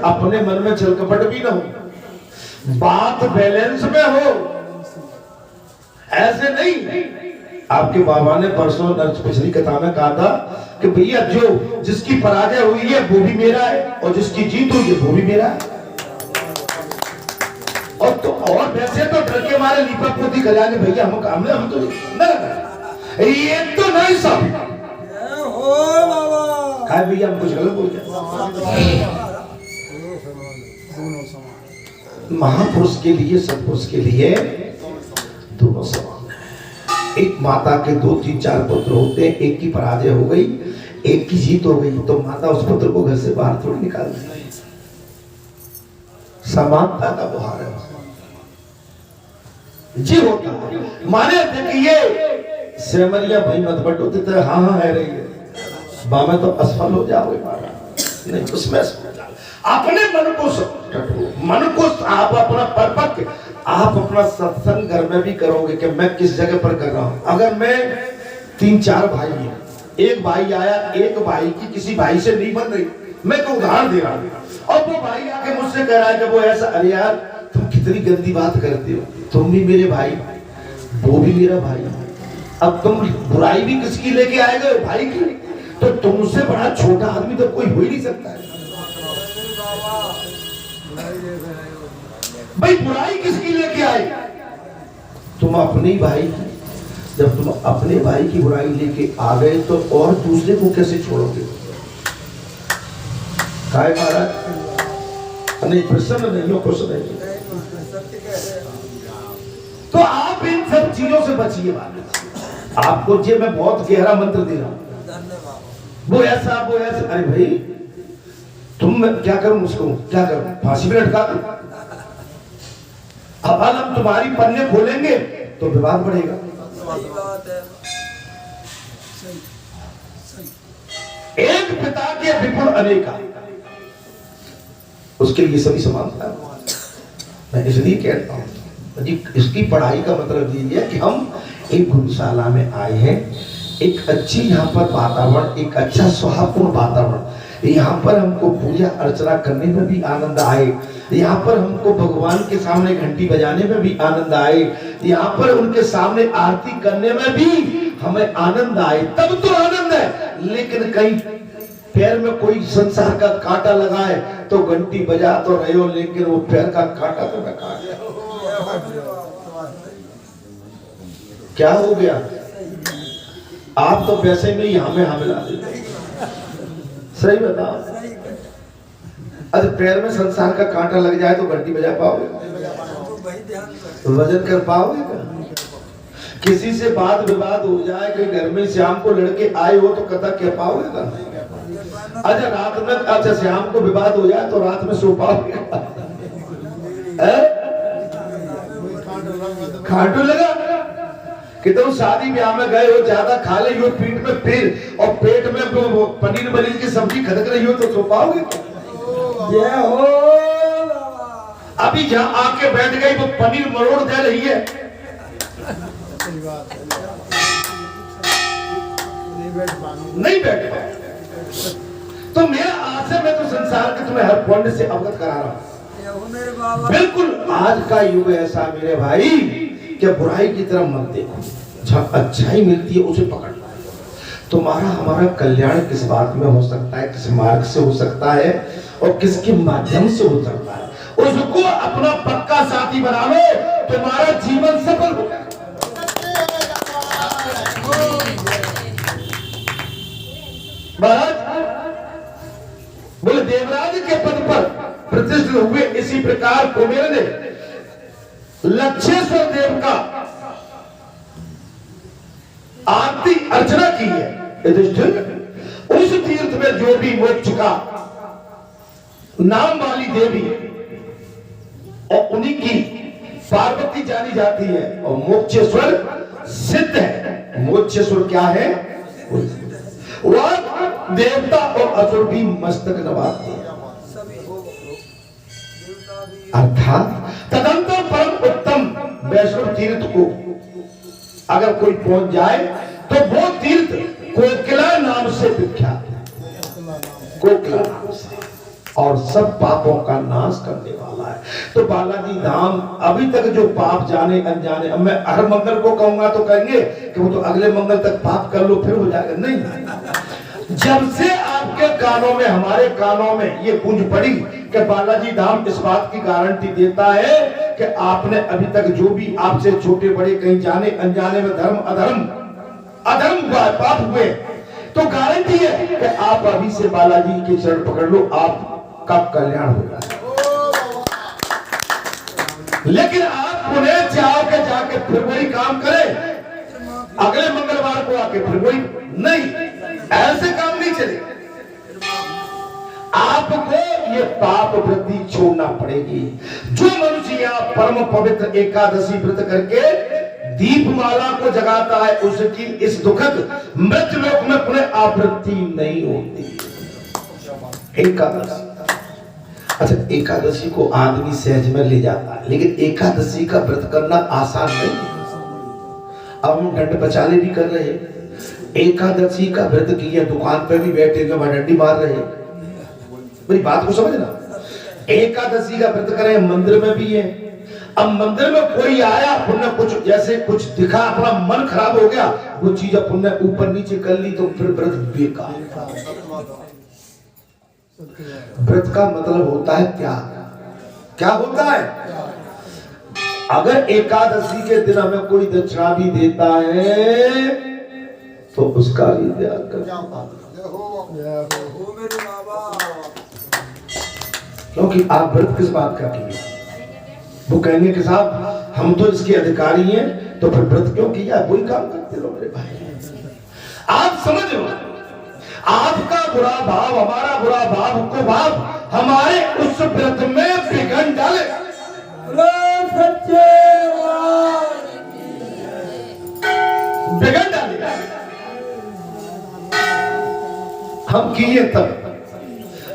अपने मन में छल कपट भी ना हो, बात बैलेंस में हो, ऐसे नहीं। आपके बाबा ने परसों पिछली कथा में कहा था कि भैया जो जिसकी पराजय हुई है वो भी मेरा है और जिसकी जीत हुई है वो भी मेरा है। और वैसे तो डर के मारे लीपा पोती कर जाएंगे भैया हम काम ले, हम तो नहीं, ये तो नहीं सब खाए भैया हम कुछ गलत बोल गए। महापुरुष के लिए सत्पुरुष के लिए दोनों समान है। एक माता के 2, 3, 4 पुत्र होते हैं, एक की पराजय हो गई एक की जीत हो गई तो माता उस पुत्र को घर से बाहर थोड़ी निकाल दी। समानता का बुहार है जी होता है। माने देखिए सेमरिया भाई मत बटो देते हाँ हाँ है रही है बामे तो असफल हो जाओगे महाराज नहीं उसमें अपने मन को आप अपना परपक्व आप अपना सत्संग घर में भी करोगे कि मैं किस जगह पर कर रहा हूं। अगर मैं 3-4 भाई हैं, एक भाई आया, एक भाई की किसी भाई से नहीं बन रही, मैं तो उदाहरण दे रहा हूं और वो भाई आके मुझसे कह रहा है कि वो ऐसा, अरे यार तुम कितनी गंदी बात करते हो, तुम भी मेरे भाई वो भी मेरा भाई, अब तुम बुराई भी किसकी लेके आएगा भाई की, तो तुमसे बड़ा छोटा आदमी तो कोई हो ही नहीं सकता है भाई। बुराई किसकी लेके आए, तुम अपने भाई की, जब तुम अपने भाई की बुराई लेके आ गए तो और दूसरे को कैसे छोड़ोगे। काय महाराज नहीं प्रसन्न नहीं हो, खुश नहीं। तो आप इन सब चीजों से बचिए। आपको जे मैं बहुत गहरा मंत्र दे रहा हूं, वो ऐसा अरे भाई तुम क्या करूं उसको, क्या करूं, फांसी में लटका दूं। अब हम तुम्हारी पन्ने खोलेंगे तो विवाद बढ़ेगा। एक पिता के विपुल अनेका, उसके लिए सभी समानता। मैं इसलिए कहता हूं जी इसकी पढ़ाई का मतलब ये है कि हम एक गुरुशाला में आए हैं, एक अच्छी यहाँ पर वातावरण, एक अच्छा स्वभावपूर्ण वातावरण, यहाँ पर हमको पूजा अर्चना करने में भी आनंद आए, यहाँ पर हमको भगवान के सामने घंटी बजाने में भी आनंद आए, यहाँ पर उनके सामने आरती करने में भी हमें आनंद आए, तब तो आनंद है। लेकिन कहीं पैर में कोई संसार का कांटा लगाए तो घंटी बजा तो रहे हो लेकिन वो पैर का कांटा तो न काट गया, क्या हो गया। आप तो वैसे में यहाँ में हमें ला देते, सही बताओ। अरे पैर में संसार का कांटा लग जाए तो घंटी बजा पाओगे, वजन कर पाओगे क्या? किसी से बात विवाद हो जाए कि घर में श्याम को लड़के आए हो तो कथा कह पाओगे क्या? अच्छा रात में, अच्छा श्याम को विवाद हो जाए तो रात में सो पाओगे? खाटू लगा कि तुम शादी ब्याह में गए हो, ज्यादा खा ले हो पीठ में फिर और पेट में पनीर वनीर की सब्जी खदक रही हो तो सो पाओगे? ये हो अभी जहां आके बैठ गई वो पनीर मरोड़ दे रही है, नहीं बैठ पाए। तो मेरा आशय मैं तो संसार के तुम्हें हर पॉइंट से अवगत करा रहा हूं। बिल्कुल आज का युग ऐसा मेरे भाई क्या बुराई की तरफ मत देखो, जब अच्छाई मिलती है उसे पकड़ लो। तुम्हारा हमारा कल्याण किस बात में हो सकता है, किस मार्ग से हो सकता है और किसके माध्यम से हो सकता है, उसको अपना पक्का साथी बना लो, तुम्हारा जीवन सफल हो जाएगा। बोले देवराज के पद पर प्रतिष्ठित हुए इसी प्रकार कुबेर ने लक्षेश्वर देव का आरती अर्चना की है। उस तीर्थ में जो भी मोक्ष का नाम वाली देवी और उन्हीं की पार्वती जानी जाती है और मोक्षेश्वर सिद्ध है। मोक्षेश्वर क्या है? वह देवता और असुर भी मस्तक नवाते हैं, अर्थात तदंतर परम उत्तम वैष्णव तीर्थ को अगर कोई पहुंच जाए तो वो तीर्थ कोकिला नाम से विख्यात है। कोकिला नाम से और सब पापों का नाश करने वाला है। तो बालाजी धाम अभी तक जो पाप जाने अनजाने, अब मैं हर मंगल को कहूंगा तो कहेंगे कि वो तो अगले मंगल तक पाप कर लो फिर हो जाएगा, नहीं। जब से आपके कानों में, हमारे कानों में ये गूंज पड़ी कि बालाजी धाम इस बात की गारंटी देता है कि आपने अभी तक जो भी आपसे छोटे बड़े कहीं जाने अनजाने में धर्म अधर्म हुआ, पाप हुए, तो गारंटी है कि आप अभी से बालाजी के चरण पकड़ लो, आपका कल्याण हो जाए। लेकिन आप उन्हें चाह के जाके फिर वही काम करें, अगले मंगलवार को आके फिर वही, नहीं, ऐसे काम नहीं चलेगा। आपको ये पाप वृत्ति छोड़ना पड़ेगी। जो मनुष्य यहाँ परम पवित्र एकादशी व्रत करके दीपमाला को जगाता है, उसकी इस दुखद मृत्यु लोक में पुनः आवृत्ति नहीं होती। एकादशी, अच्छा एकादशी को आदमी सहज में ले जाता है, लेकिन एकादशी का व्रत करना आसान नहीं। अब हम डंड बचाले भी कर रहे हैं, एकादशी का व्रत किया, दुकान पे भी बैठे हुए डंडी मार रहे हैं। मेरी बात को समझना, एकादशी का व्रत करें, मंदिर में भी है। अब मंदिर में कोई आया, पुण्य कुछ जैसे कुछ दिखा, अपना मन खराब हो गया, वो चीज पुण्य ऊपर नीचे कर ली तो फिर व्रत बेकार। व्रत का मतलब होता है त्याग। क्या होता है? अगर एकादशी के दिन हमें कोई दक्षिणा भी देता है तो उसका भी त्याग कर, क्योंकि आप व्रत किस बात का किए? वो कहेंगे कि साहब हम तो इसके अधिकारी हैं, तो फिर व्रत क्यों किया? वही काम करते रहो मेरे भाई। आप समझ लो, आपका बुरा भाव, हमारा बुरा भाव को भाव हमारे उस व्रत में बिगड़ डाले। बिगड़ डाले हम किए तब।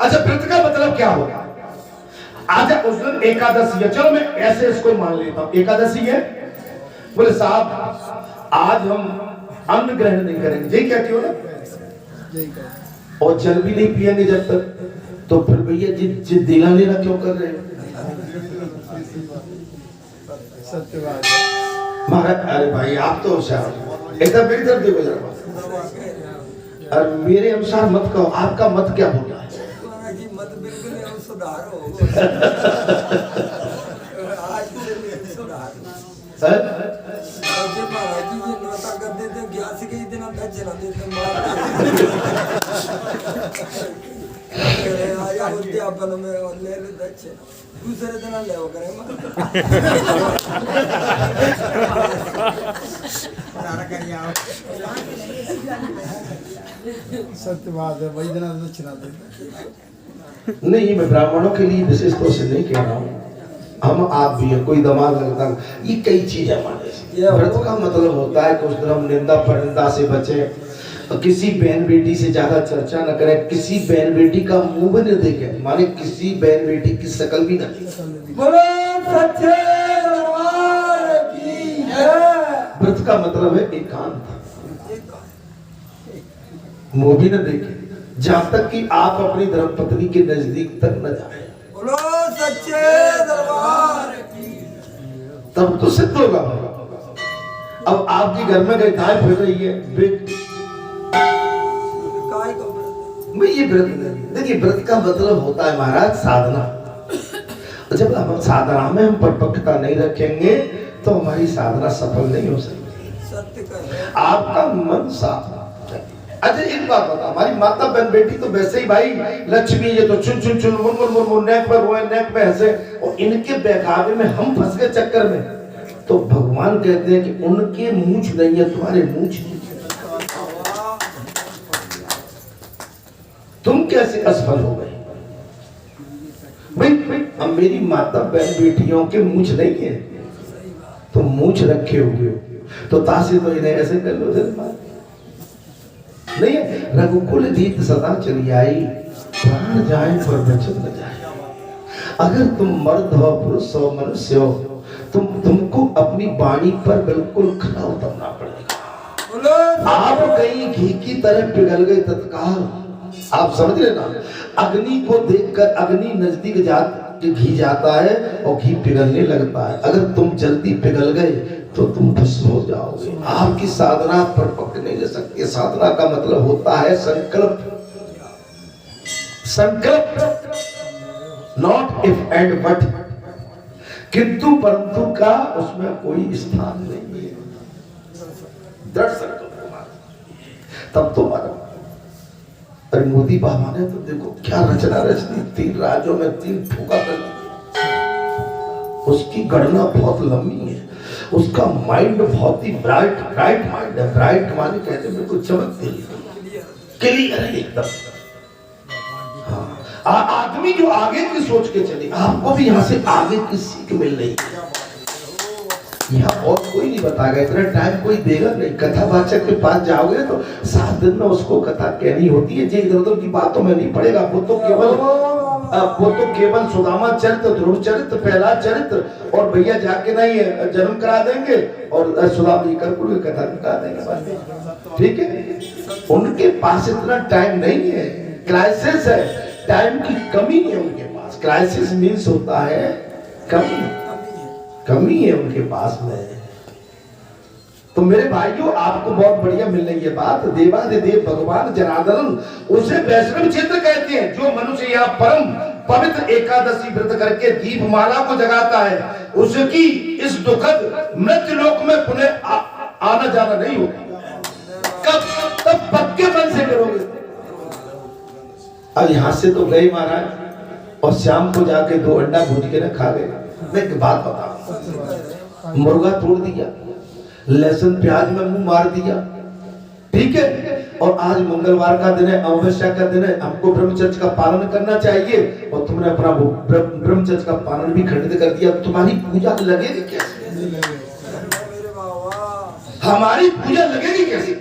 अच्छा व्रत का मतलब क्या होगा? आज उस दिन एकादशी है, चलो मैं ऐसे इसको मान लेता हूं, एकादशी है, बोले साहब आज हम अन्न ग्रहण नहीं करेंगे, जी क्या क्यों ना, और जल भी नहीं पिएंगे जब तक, तो फिर भैया जिद दिला लेना क्यों कर रहे हैं? महाराज अरे भाई आप तो होशियार, एकदम मेरी तरफ देखो जरा, और मेरे अनुसार मत कहो, आपका मत क्या बोल रहा है? दूसरे दिन ले सत्य बात है, वही दिन दक्षिणा देते। नहीं, मैं ब्राह्मणों के लिए विशेष तौर से नहीं कह रहा हूँ, हम आप भी है, कोई दमाग लगता, ये कई चीजें हमारे। व्रत का मतलब होता है कि उस दिन हम निंदा परनिंदा से बचे, किसी बहन बेटी से ज्यादा चर्चा न करें, किसी बहन बेटी का मुंह भी न देखें, माने किसी बहन बेटी की शकल भी न देखें। व्रत का मतलब है एकांत, मुंह भी न देखें, जहां तक कि आप अपनी धर्मपत्नी के नजदीक तक न जाए। बोलो सच्चे दरबार की, तब तो सिद्ध होगा। अब आपके घर में गाय फिर रही है, ये व्रत नहीं। देखिए व्रत का मतलब होता है महाराज साधना। जब हम साधना में हम परिपक्वता नहीं रखेंगे तो हमारी साधना सफल नहीं हो सकती। आपका मन साफ। अच्छा एक बात बता, हमारी माता बहन बेटी तो वैसे ही भाई लक्ष्मी, ये तो चुन चुन चुन मुन मुन मुन मुन नेक पर रोए, नेक पे हंसे, और इनके बहकावे में हम फंस गए चक्कर में। तो भगवान कहते हैं कि उनके मूंछ नहीं है, तुम्हारे मूंछ नहीं। तुम कैसे असफल हो गए भाई? अब मेरी माता बहन बेटियों के मूंछ नहीं है, तुम मूंछ रखे हुए हो, तो तासे तो इन्हें ऐसे कर लो नहीं है। रघुकुल दीत सदा चली आई, प्राण जाए पर वचन न जाए। अगर तुम मर्द हो, पुरुष हो, मनुष्य हो, तुमको अपनी वाणी पर बिल्कुल खरा उतरना पड़ेगा। आप कहीं घी की तरह पिघल गए तत्काल आप समझ रहे ना? अग्नि को देखकर अग्नि नजदीक घी जाता है और घी पिघलने लगता है। अगर तुम जल्दी पिघल गए तो तुम भस्म हो जाओगे। आपकी साधना पर पकड़ नहीं ले सकती। साधना का मतलब होता है संकल्प। संकल्प, नॉट इफ एंड बट, किंतु परंतु का उसमें कोई स्थान नहीं है। दृढ़ संकल्प मारो, तब तो मारो। अरे मोदी बाबा ने तो देखो क्या रचना रचनी, 3 राज्यों में 3 ठोका कर दी। उसकी गणना बहुत लंबी है। उसका माइंड बहुत ही ब्राइट माइंड है। ब्राइट माने कहते हैं बिल्कुल चमकती क्लियर है एकदम। हाँ, आदमी जो आगे की सोच के चले, आपको भी यहाँ से आगे की सीख मिल रही है। यहाँ और कोई नहीं बताएगा, इतना टाइम कोई देगा नहीं। कथावाचक के पास जाओगे तो 7 दिन में उसको कथा कहनी होती है। इधर उधर की बातों में नहीं पड़ेगा। वो तो केवल सुदामा चरित्र, ध्रुव चरित्र, प्रहलाद चरित्र और भैया जाके नहीं है जन्म करा देंगे और सुदामा जी कर्पूर की कथा करा देंगे। ठीक है, उनके पास इतना टाइम नहीं है। क्राइसिस है, टाइम की कमी है उनके पास। क्राइसिस मीन्स होता है कमी है उनके पास में। तो मेरे भाइयों, आपको बहुत बढ़िया मिल रही है बात। देवादिदेव भगवान जनार्दन, उसे वैष्णव क्षेत्र कहते हैं। जो मनुष्य यहाँ परम पवित्र एकादशी व्रत करके दीपमाला को जगाता है, उसकी इस दुखद मृत्यु लोक में पुनः आना जाना नहीं होता। कब? तब पक्के मन से करोगे। अब यहाँ से तो गए महाराज और शाम को जाके 2 अंडा भूज के न खा गए। मैं एक बात बताऊं, मुर्गा तोड़ दिया, लहसुन प्याज में मुंह मार दिया, ठीक है, और आज मंगलवार का दिन है, अमावस्या का दिन है, हमको ब्रह्मचर्य का पालन करना चाहिए और तुमने अपना ब्रह्मचर्य का पालन भी खंडित कर दिया। तुम्हारी पूजा लगेगी कैसे? हमारी पूजा लगेगी कैसे?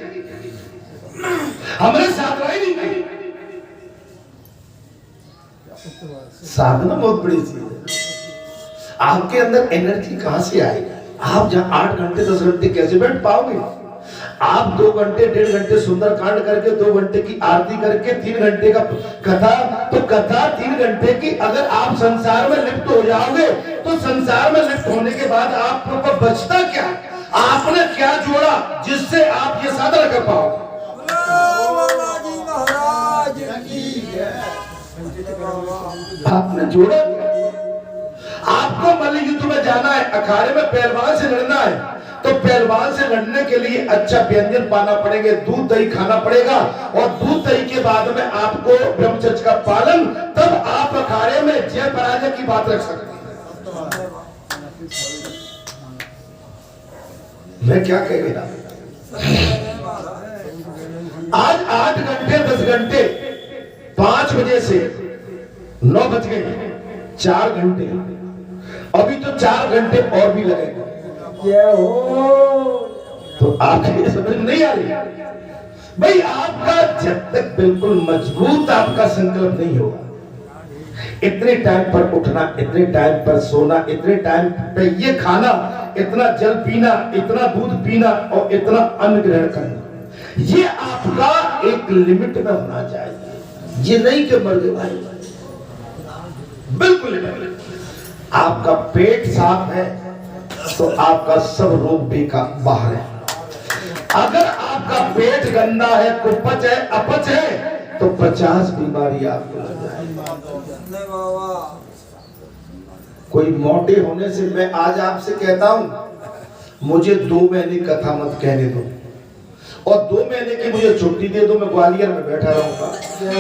हमारे साथ रही नहीं। साधना बहुत बड़ी चीज है। आपके अंदर एनर्जी कहां से आएगी? आप जहां 8 घंटे 10 घंटे कैसे बैठ पाओगे? आप 2 घंटे 1.5 घंटे सुंदर कांड करके 2 घंटे की आरती करके 3 घंटे का कथा, तो कथा 3 घंटे की अगर आप संसार में लिप्त हो जाओगे तो संसार में लिप्त होने के बाद आपको बचता क्या? आपने क्या जोड़ा जिससे आप ये साधना कर पाओगे? आपने जोड़ा। आपको मल्ल युद्ध में जाना है, अखाड़े में पहलवान से लड़ना है, तो पहलवान से लड़ने के लिए अच्छा व्यंजन पाना पड़ेगा, दूध दही खाना पड़ेगा और दूध दही के बाद में आपको ब्रह्मचर्य का पालन, तब आप अखाड़े में जय पराजय की बात रख सकते हैं। मैं क्या कह रहा? आज 8 घंटे 10 घंटे 5 बजे से 9 बज गए, 4 घंटे, अभी तो 4 घंटे और भी लगेगा। क्या हो? तो आपकी समझ नहीं आ रही भाई। आपका जब तक बिल्कुल मजबूत आपका संकल्प नहीं होगा, इतने टाइम पर उठना, इतने टाइम पर सोना, इतने टाइम पे ये खाना, इतना जल पीना, इतना दूध पीना और इतना अन्न ग्रहण करना, ये आपका एक लिमिट में होना चाहिए। ये नहीं कि मर गए भाई, बिल्कुल नहीं। आपका पेट साफ है तो आपका सब रोग बेकार बाहर है। अगर आपका पेट गंदा है, कुपच है, अपच है, तो 50 बीमारी आपको लग जाएगी। कोई मोटे होने से, मैं आज आपसे कहता हूं, मुझे 2 महीने कथा मत कहने दो और 2 महीने की मुझे छुट्टी दे दो, मैं ग्वालियर में बैठा रहूंगा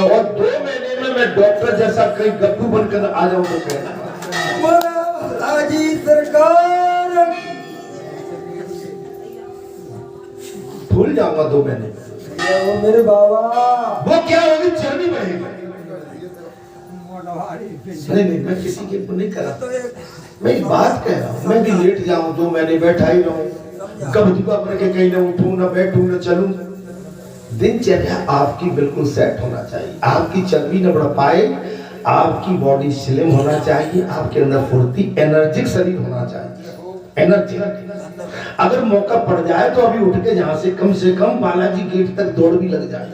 और 2 महीने में मैं डॉक्टर जैसा कहीं गप्पू बनकर आ जाऊं तो कहना सरकार भूल जाऊंगा 2 महीने। मेरे बाबा वो क्या होगी? चर्बी बढ़ेगी। नहीं, मैं किसी के नहीं कर रहा, मैं एक बात कह रहा हूँ। मैं भी लेट जाऊं, 2 महीने बैठा ही रहूं, कभी करके कहीं ना उठूं, ना बैठूं, ना चलूं। दिनचर्या आपकी बिल्कुल सेट होना चाहिए। आपकी चर्बी न बढ़ पाए, आपकी बॉडी स्लिम होना चाहिए, आपके अंदर फुर्ती, एनर्जिक शरीर होना चाहिए। एनर्जी अगर मौका पड़ जाए तो अभी उठ के जहां से कम बालाजी गेट तक दौड़ भी लग जाए।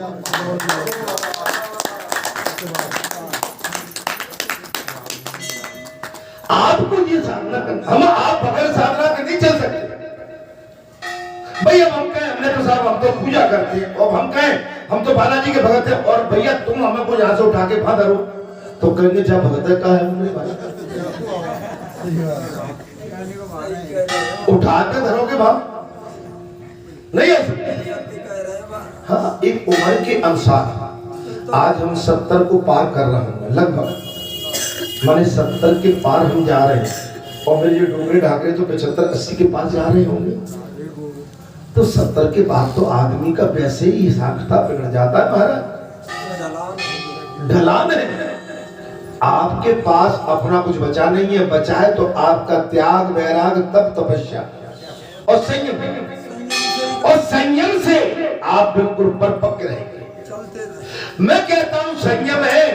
आपको ये साधना करना, हम आप बगैर साधना के नहीं चल सकते भाई। अब हम कहें हमने तो साहब हम तो पूजा करते हैं, और हम कहें हम तो बालाजी के भगत हैं, और भैया तुम हमें को यहाँ से उठा के वहां धरो, तो कहेंगे जब भगत का है उठा के धरोगे वहां नहीं आ सकते। हाँ, एक उम्र के अनुसार आज हम 70 को पार कर रहे हैं लगभग, माने 70 के पार हम जा रहे हैं, और मेरे ये डोंगरे ढाकरे तो 75-80 के पास जा रहे होंगे। तो 70 के बाद तो आदमी का वैसे ही हिसाब किताब बिगड़ जाता है महाराज। ढलान है, आपके पास अपना कुछ बचा नहीं है, बचा है तो आपका त्याग वैराग तप तपस्या और संयम, और संयम से आप बिल्कुल परिपक्व रहेंगे। मैं कहता हूं संयम है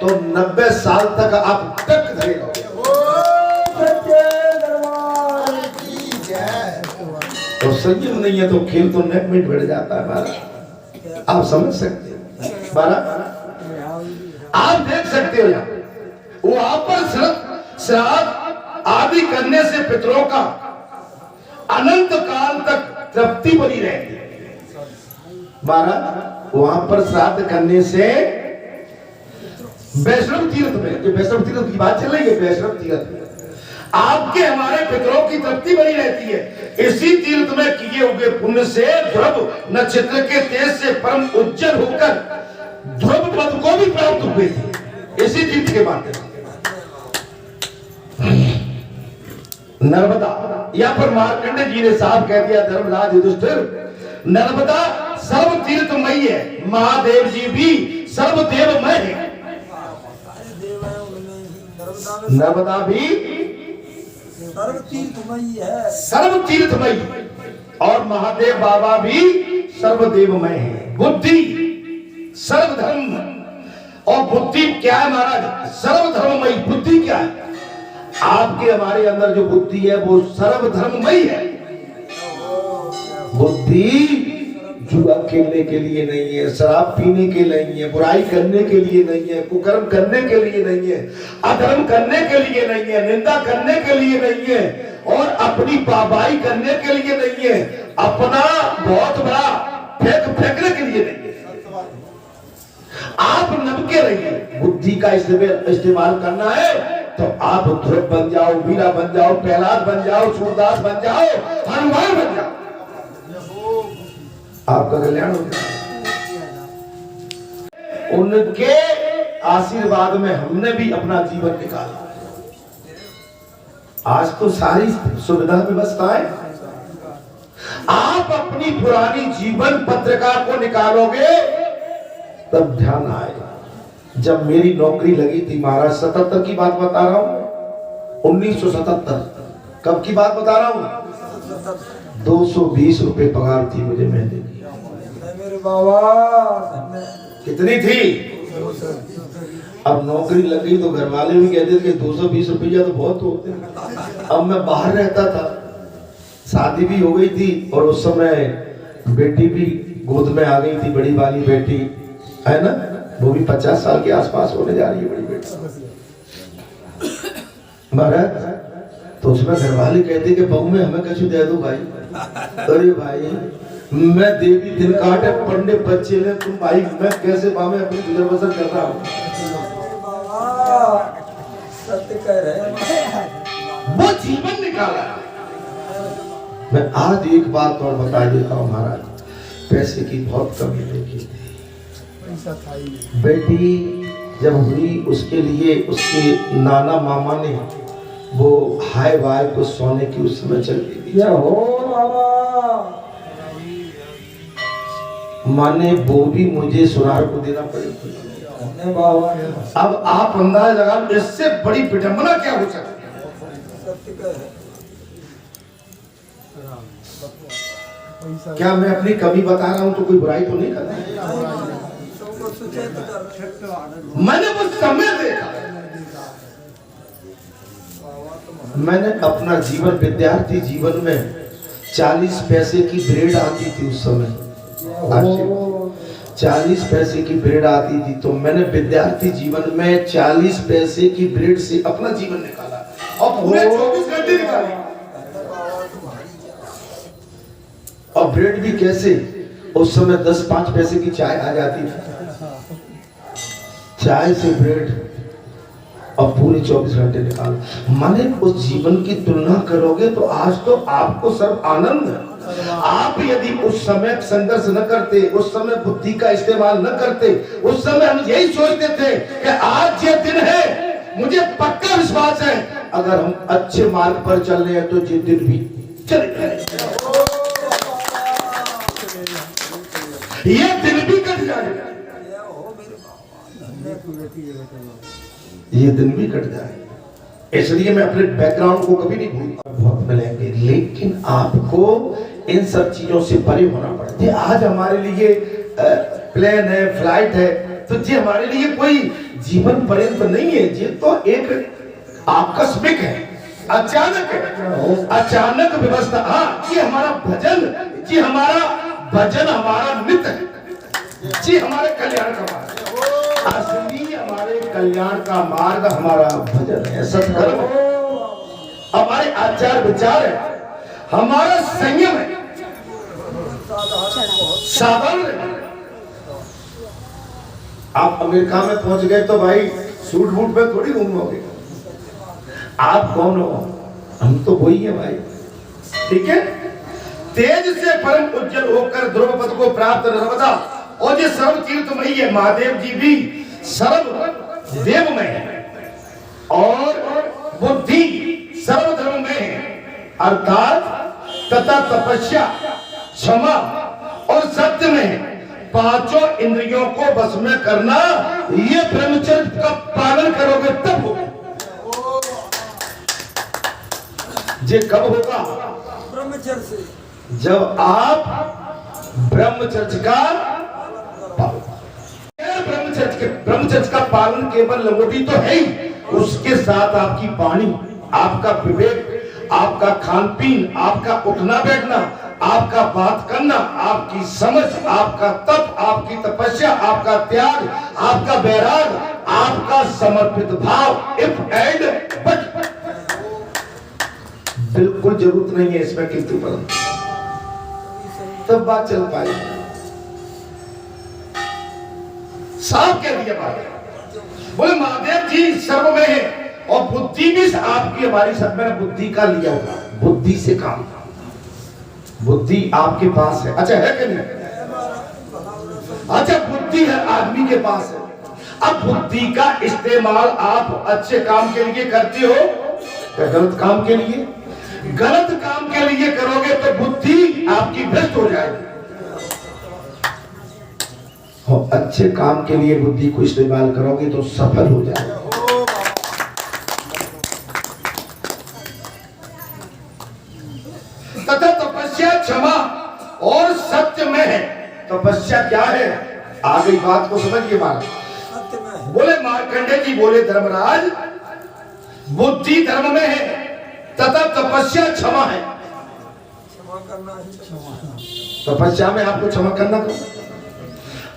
तो 90 साल तक आप टक धरे रहोगे। और संयम नहीं है तो खेल तो नेट में बढ़ जाता है हमारा, आप समझ सकते हैं हमारा, आप देख सकते हो यहाँ वहां पर श्राद्ध आदि करने से पितरों का अनंत काल तक तृप्ति बनी रहती है। महाराज वहां पर श्राद्ध करने से वैष्णव तीर्थ में, जो वैष्णव तीर्थ की बात चल रही है, वैष्णव तीर्थ में आपके हमारे पितरों की तृप्ति बनी रहती है। इसी तीर्थ में किए हुए पुण्य से ध्रुव नक्षत्र के तेज से परम उज्जवल होकर ध्रुव पद को भी प्राप्त हुए थे इसी तीर्थ के माध्यम से। नर्मदा, या पर मार्कंडे जी ने साफ कह दिया धर्मराज युधिष्ठिर, नर्मदा सर्व तीर्थमयी है, महादेव जी भी सर्वदेवमय है। नर्मदा भी सर्व तीर्थमयी है, सर्व तीर्थमयी, और महादेव बाबा भी सर्वदेवमय है। बुद्धि सर्वधर्म, और बुद्धि क्या है महाराज? सर्वधर्ममयी। बुद्धि क्या है? आपके हमारे अंदर जो बुद्धि है वो सर्वधर्ममयी है। बुद्धि जुआ खेलने के लिए नहीं है, शराब पीने के लिए नहीं है, बुराई करने के लिए नहीं है, कुकर्म करने के लिए नहीं है, अधर्म करने के लिए नहीं है, निंदा करने के लिए नहीं है, और अपनी पाबाई करने के लिए नहीं है, अपना बहुत बड़ा फेंकने के लिए नहीं है। आप नमके रहिए। बुद्धि का इस्तेमाल करना है तो आप ध्रुव बन जाओ, वीरा बन जाओ, प्रहलाद बन जाओ, सूरदास बन जाओ, हनुमान बन जाओ, आपका कल्याण हो जाए। उनके आशीर्वाद में हमने भी अपना जीवन निकाला। आज तो सारी सुविधा व्यवस्था है, आप अपनी पुरानी जीवन पत्रिका को निकालोगे तब ध्यान आएगा। जब मेरी नौकरी लगी थी महाराज, 77 की बात बता रहा हूं, 1977, कब की बात बता रहा हूं? 220 रुपए पगार थी मुझे महीने की। मेरे बाबा कितनी थी? अब नौकरी लग गई तो घर वाले भी कहते थे कि 220 रुपया तो बहुत होते हैं। अब मैं बाहर रहता था, शादी भी हो गई थी, और उस समय बेटी भी गोद में आ गई थी, बड़ी वाली बेटी है ना, वो भी 50 साल के आसपास होने जा रही है, बड़ी बेटी महाराज। तो उसमें घर वाले कहते कि बहू में हमें कछु दे दो भाई। अरे भाई, मैं देवी दिन काटे पढ़ने बच्चे ने, तुम भाई मैं कैसे बामे अपनी गुजर बसर कर रहा हूँ। सत्य कह रहे, वो जीवन निकाला। मैं आज एक बात और बता देता हूँ महाराज, पैसे की बहुत कमी देखी। पैसा था ही नहीं। बेटी जब हुई उसके लिए उसके नाना मामा ने वो हाय वाय को सोने की उस समय चल दी। माने वो भी मुझे सुनार को देना पड़ेगी। अब आप अंदाज लगा, इससे बड़ी विडंबना क्या हो सकती है? क्या मैं अपनी कमी बता रहा हूं तो कोई बुराई तो नहीं कर रहा? मैंने वो समय देखा, मैंने अपना जीवन, विद्यार्थी जीवन में 40 पैसे की ब्रेड आती थी उस समय, 40 पैसे की ब्रेड आती थी, तो मैंने विद्यार्थी जीवन में 40 पैसे की ब्रेड से अपना जीवन निकाला। और पूरे 24 घंटे निकाले। और ब्रेड भी कैसे, उस समय 10-5 पैसे की चाय आ जाती थी, चाय से ब्रेड और पूरे 24 घंटे निकाल। माने उस जीवन की तुलना करोगे तो आज तो आपको सर्व आनंद है। आप यदि उस समय संघर्ष न करते, उस समय बुद्धि का इस्तेमाल न करते, उस समय हम यही सोचते थे कि आज ये दिन है, मुझे पक्का विश्वास है अगर हम अच्छे मार्ग पर चल रहे हैं तो ये दिन भी चले जाएंगे, ये दिन भी कट जाएगा, ये दिन भी कट जाएगा। इसलिए मैं अपने बैकग्राउंड को कभी नहीं भूलता। बहुत मिलेंगे, लेकिन आपको इन सब चीजों से परे होना पड़ता है। आज हमारे लिए प्लेन है, फ्लाइट है, तो ये हमारे लिए कोई जीवन पर्यंत नहीं है, ये तो एक आकस्मिक है, अचानक है, अचानक व्यवस्था। हाँ, ये हमारा भजन, ये हमारा भजन हमारा नित्य है, ये हमारे कल्याण का मार्ग, असली हमारे कल्याण का मार्ग हमारा भजन है, सत्कर्म है, हमारे आचार विचार है, हमारा संयम है, सावधान है। आप अमेरिका में पहुंच गए तो भाई सूट बूट में थोड़ी घूमोगे। आप कौन हो? हम तो वही है भाई, ठीक है। तेज से परम उज्जवल होकर ध्रुव पद को प्राप्त नर्मदा, और ये सर्व तीर्थमयी है। महादेव जी भी सर्व देवमय है और बुद्धि सर्व धर्ममय है, अर्थात तथा तपस्या, क्षमा और सत्य में पांचों इंद्रियों को वश में करना, ये ब्रह्मचर्य का पालन करोगे तब होगा। ये कब होगा? ब्रह्मचर्य से, जब आप ब्रह्मचर्य का ब्रह्मचर्य का पालन केवल लंगोटी तो है ही, उसके साथ आपकी वाणी, आपका विवेक, आपका खान पीन, आपका उठना बैठना, आपका बात करना, आपकी समझ, आपका तप, आपकी तपस्या, आपका त्याग, आपका वैराग, आपका समर्पित भाव, इफ एंड बट, बिल्कुल जरूरत नहीं है इसमें किंतु परंतु, तब बात चल पाएगी। साफ कह दिया बात। बोले महादेव जी सर्व में है और बुद्धि भी आपकी, हमारी सब में बुद्धि का लिया होगा, बुद्धि से काम, बुद्धि आपके पास है। अच्छा है कि नहीं? अच्छा, बुद्धि है आदमी के पास है। अब बुद्धि का इस्तेमाल आप अच्छे काम के लिए करते हो या गलत काम के लिए? गलत काम के लिए करोगे तो बुद्धि आपकी भ्रष्ट हो जाएगी, और अच्छे काम के लिए बुद्धि को इस्तेमाल करोगे तो सफल हो जाएगा। तथा तपस्या, क्षमा और सत्य में है। तपस्या क्या है? आगे बात को समझिए महाराज। बोले मार्कंडेय जी बोले धर्मराज, बुद्धि धर्म में है तथा तपस्या क्षमा है। तपस्या में आपको क्षमा करना पड़ेगा।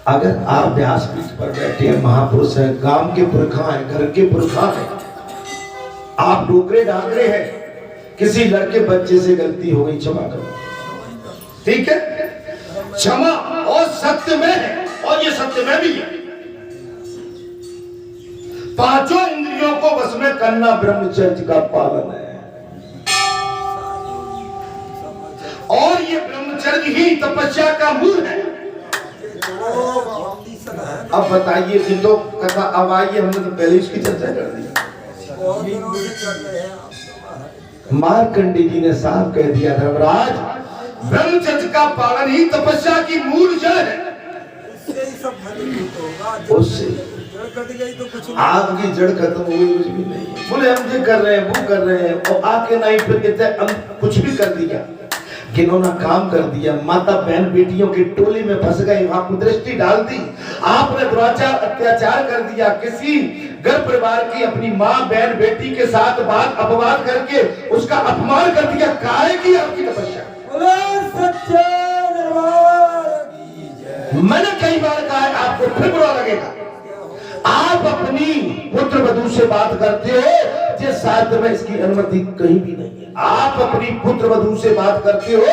अगर आप व्यासपीठ पर बैठे हैं, महापुरुष हैं, गांव के पुरखा हैं, घर के पुरखा हैं, आप डोकरे डाकरे हैं, किसी लड़के बच्चे से गलती हो गई, क्षमा करो, ठीक है। क्षमा और सत्य में है, और ये सत्य में भी है। पांचों इंद्रियों को वश में करना ब्रह्मचर्य का पालन है, और ये ब्रह्मचर्य ही तपस्या का मूल है। अब बताइए कि तो कथा, अब आइए, हमने तो पहले इसकी चर्चा कर दी। मार्कंडेय जी ने साफ कह दिया धर्मराज, ब्रह्मचर्य का पालन ही तपस्या की मूल जड़ है। उससे आपकी जड़ खत्म हो गई, कुछ भी नहीं। बोले हम ये कर रहे हैं, वो कर रहे हैं, और आके नहीं फिर कहते हम कुछ भी कर दिया, किन्होंने काम कर दिया, माता बहन बेटियों के टोले में फंस गए, वहां कुदृष्टि डाल दी, आपने दुराचार अत्याचार कर दिया, किसी घर परिवार की अपनी माँ बहन बेटी के साथ बात अपवाद करके उसका अपमान कर दिया। काहे की आपकी तपस्या? मैंने कई बार कहा है, आपको फिर बुरा लगेगा। आप अपनी पुत्र वधू से बात करते हो, बच्चे शास्त्र में इसकी अनुमति कहीं भी नहीं है। आप अपनी पुत्र वधू से बात करते हो,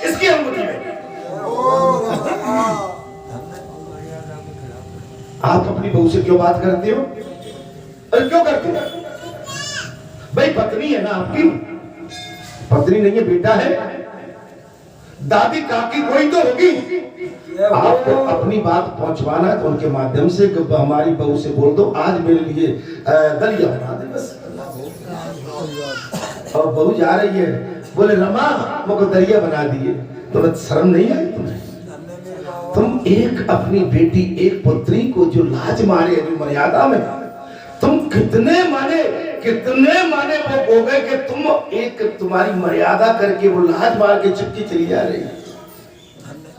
इसकी अनुमति नहीं। आप अपनी बहू से क्यों बात करते हो? अरे क्यों करते हो भाई? पत्नी है ना आपकी, पत्नी नहीं है, बेटा है, दादी काकी कोई तो होगी। आपको अपनी बात पहुंचवाना है तो उनके माध्यम से हमारी बहू से बोल दो आज मेरे लिए दलिया बना दे बस। और बहू जा रही है, बोले रमा मुझको दलिया बना दिए, तो शर्म नहीं आई तुम्हें? तुम एक अपनी बेटी, एक पुत्री को जो लाज मारे, जो मर्यादा में, तुम कितने माने वो हो गए कि तुम एक तुम्हारी मर्यादा करके वो लाज मार के चुपकी चली जा रही।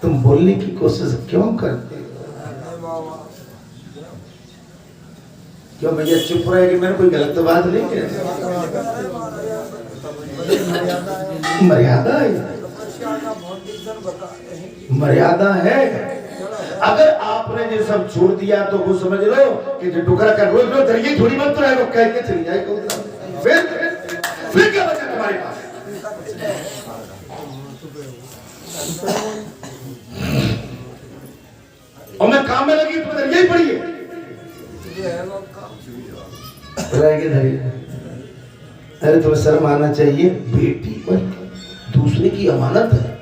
तुम बोलने की कोशिश क्यों करते हो? क्यों भैया चुप रहे कि मैंने कोई गलत बात नहीं कही? मर्यादा है, मर्यादा है। अगर आपने ये सब छोड़ दिया तो वो समझ लो कि जो टुकड़ा कर रोज रोज धरिए थोड़ी मत तो वो कह के चली जाएगा। फिर क्या बचा तुम्हारे पास? और मैं काम में लगी तो यही पड़ी है अरे तुम्हें शर्म आना चाहिए, बेटी पर दूसरे की अमानत है।